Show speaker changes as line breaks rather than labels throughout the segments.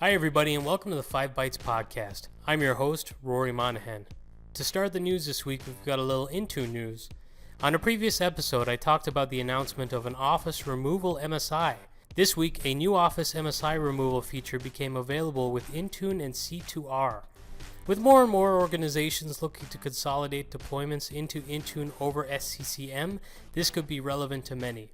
Hi everybody and welcome to the 5 Bytes podcast. I'm your host, Rory Monahan. To start the news this week, we've got a little InTune news. On a previous episode, I talked about the announcement of an Office removal MSI. This week, a new Office MSI removal feature became available with InTune and C2R. With more and more organizations looking to consolidate deployments into InTune over SCCM, this could be relevant to many.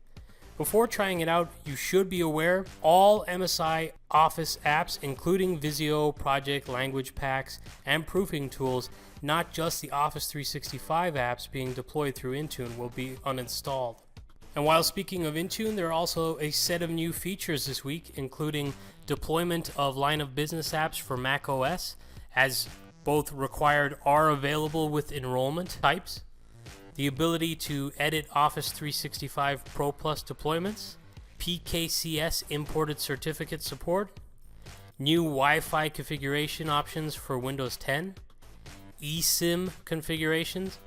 Before trying it out, you should be aware all MSI Office apps, including Visio, project, language packs, and proofing tools, not just the Office 365 apps being deployed through InTune, will be uninstalled. And while speaking of InTune, there are also a set of new features this week, including deployment of line of business apps for Mac OS, as both required are available with enrollment types. The ability to edit Office 365 Pro Plus deployments, PKCS imported certificate support, new Wi-Fi configuration options for Windows 10, eSIM configurations,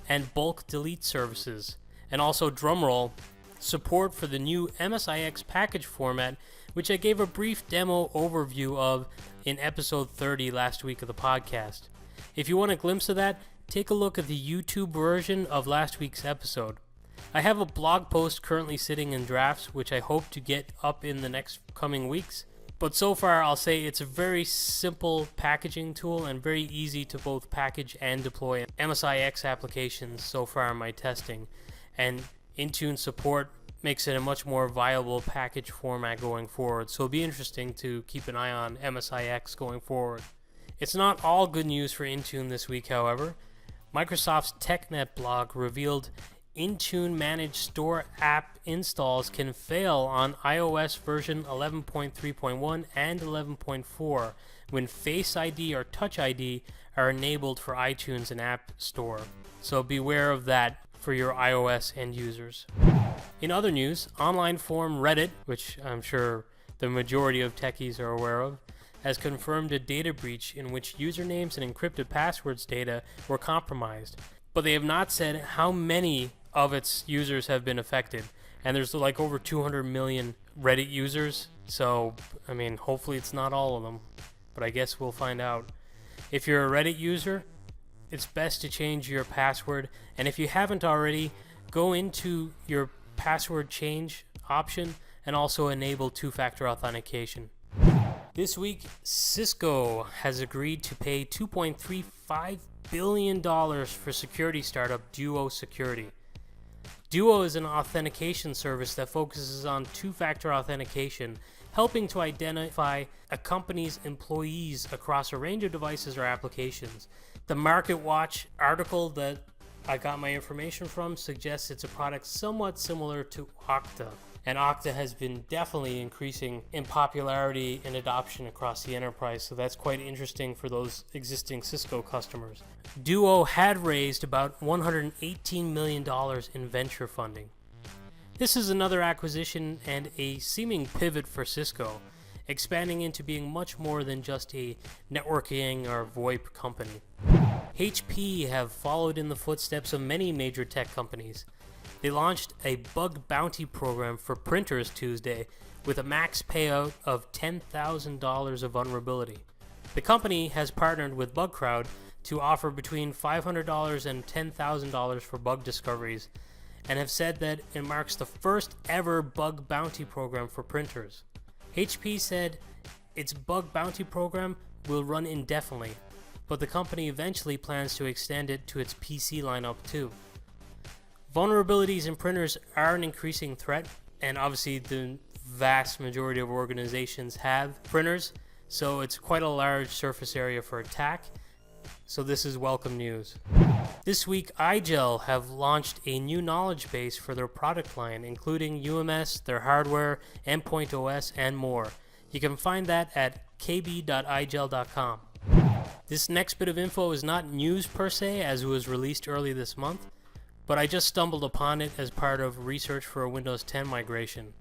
and bulk delete services, and also drumroll, support for the new MSIX package format, which I gave a brief demo overview of in episode 30 last week of the podcast. If you want a glimpse of that, take a look at the YouTube version of last week's episode. I have a blog post currently sitting in drafts, which I hope to get up in the next coming weeks. But so far, I'll say it's a very simple packaging tool and very easy to both package and deploy MSIX applications so far in my testing. And InTune support makes it a much more viable package format going forward. So it'll be interesting to keep an eye on MSIX going forward. It's not all good news for InTune this week, however. Microsoft's TechNet blog revealed InTune Managed Store app installs can fail on iOS version 11.3.1 and 11.4 when Face ID or Touch ID are enabled for iTunes and App Store. So beware of that for your iOS end users. In other news, online forum Reddit, which I'm sure the majority of techies are aware of, has confirmed a data breach in which usernames and encrypted passwords data were compromised. But they have not said how many of its users have been affected. And there's like over 200 million Reddit users, so hopefully it's not all of them. But I guess we'll find out. If you're a Reddit user, it's best to change your password. And if you haven't already, go into your password change option and also enable two-factor authentication. This week, Cisco has agreed to pay $2.35 billion for security startup Duo Security. Duo is an authentication service that focuses on two-factor authentication, helping to identify a company's employees across a range of devices or applications. The MarketWatch article that I got my information from suggests it's a product somewhat similar to Okta. And Okta has been definitely increasing in popularity and adoption across the enterprise, so that's quite interesting for those existing Cisco customers. Duo had raised about $118 million in venture funding. This is another acquisition and a seeming pivot for Cisco, expanding into being much more than just a networking or VoIP company. HP have followed in the footsteps of many major tech companies. They launched a bug bounty program for printers Tuesday with a max payout of $10,000 of vulnerability. The company has partnered with BugCrowd to offer between $500 and $10,000 for bug discoveries and have said that it marks the first ever bug bounty program for printers. HP said its bug bounty program will run indefinitely, but the company eventually plans to extend it to its PC lineup too. Vulnerabilities in printers are an increasing threat, and obviously the vast majority of organizations have printers, so it's quite a large surface area for attack, so this is welcome news. This week, IGEL have launched a new knowledge base for their product line, including UMS, their hardware, Endpoint OS, and more. You can find that at kb.igel.com. This next bit of info is not news per se, as it was released early this month, but I just stumbled upon it as part of research for a Windows 10 migration.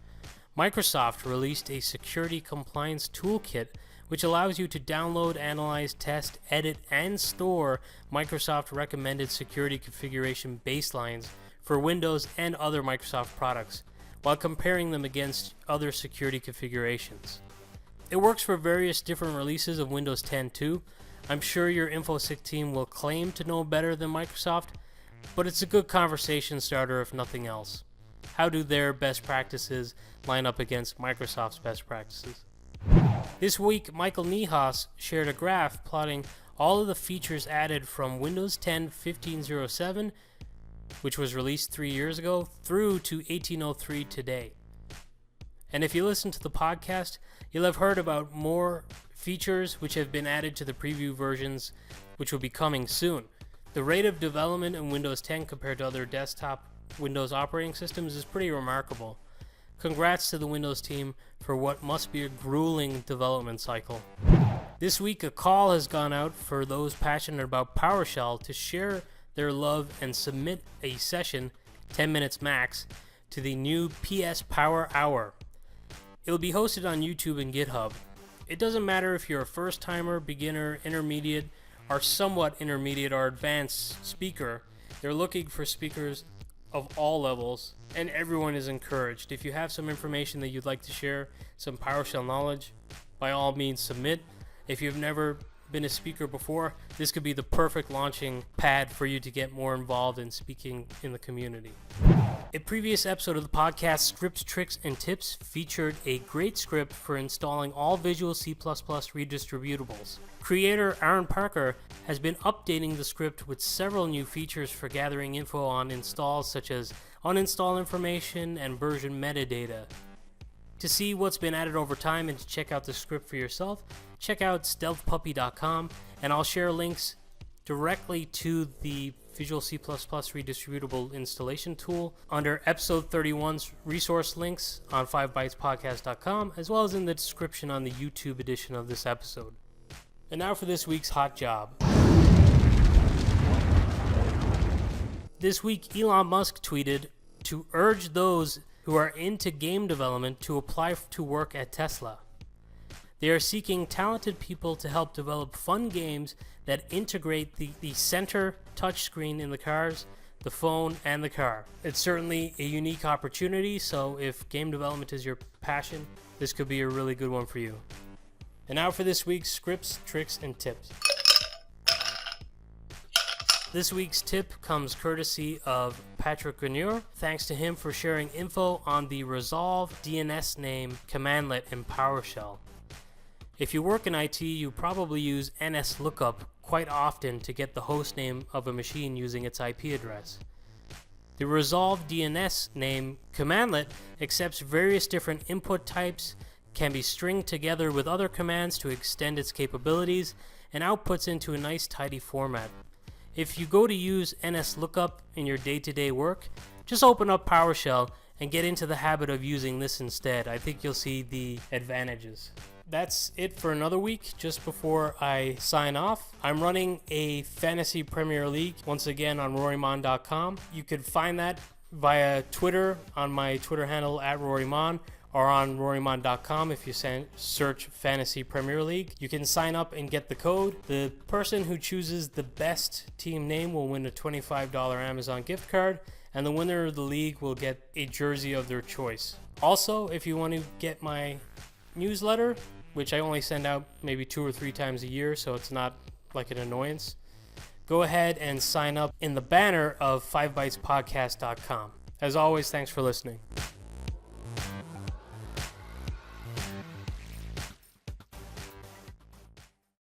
Microsoft released a security compliance toolkit which allows you to download, analyze, test, edit, and store Microsoft recommended security configuration baselines for Windows and other Microsoft products, while comparing them against other security configurations. It works for various different releases of Windows 10 too. I'm sure your InfoSec team will claim to know better than Microsoft, but it's a good conversation starter if nothing else. How do their best practices line up against Microsoft's best practices? This week, Michael Niehaus shared a graph plotting all of the features added from Windows 10 15.07, which was released 3 years ago, through to 18.03 today. And if you listen to the podcast, you'll have heard about more features which have been added to the preview versions, which will be coming soon. The rate of development in Windows 10 compared to other desktop Windows operating systems is pretty remarkable. Congrats to the Windows team for what must be a grueling development cycle. This week, a call has gone out for those passionate about PowerShell to share their love and submit a session, 10 minutes max, to the new PS Power Hour. It will be hosted on YouTube and GitHub. It doesn't matter if you're a first-timer, beginner, intermediate, or somewhat intermediate or advanced speaker. They're looking for speakers of all levels, and everyone is encouraged. If you have some information that you'd like to share, some PowerShell knowledge, by all means submit. If you've never been a speaker before, this could be the perfect launching pad for you to get more involved in speaking in the community. A previous episode of the podcast, Scripts, Tricks, and Tips, featured a great script for installing all Visual C++ redistributables. Creator Aaron Parker has been updating the script with several new features for gathering info on installs, such as uninstall information and version metadata. To see what's been added over time and to check out the script for yourself, check out stealthpuppy.com, and I'll share links directly to the Visual C++ redistributable installation tool under episode 31's resource links on 5bytespodcast.com, as well as in the description on the YouTube edition of this episode. And now for this week's hot job. This week, Elon Musk tweeted to urge those who are into game development to apply to work at Tesla. They are seeking talented people to help develop fun games that integrate the center touchscreen in the cars, the phone, and the car. It's certainly a unique opportunity, so if game development is your passion, this could be a really good one for you. And now for this week's scripts, tricks, and tips. This week's tip comes courtesy of Patrick Grenier. Thanks to him for sharing info on the resolve DNS name commandlet in PowerShell. If you work in IT, you probably use NSLOOKUP quite often to get the host name of a machine using its IP address. The resolve DNS name commandlet accepts various different input types, can be stringed together with other commands to extend its capabilities, and outputs into a nice tidy format. If you go to use NSLOOKUP in your day-to-day work, just open up PowerShell and get into the habit of using this instead. I think you'll see the advantages. That's it for another week. Just before I sign off, I'm running a Fantasy Premier League once again on RoryMon.com. You could find that via Twitter on my Twitter handle @RoryMon, or on RoryMon.com if you search Fantasy Premier League. You can sign up and get the code. The person who chooses the best team name will win a $25 Amazon gift card, and the winner of the league will get a jersey of their choice. Also, if you want to get my newsletter, which I only send out maybe 2 or 3 times a year, so it's not like an annoyance, go ahead and sign up in the banner of 5bytespodcast.com. As always, thanks for listening.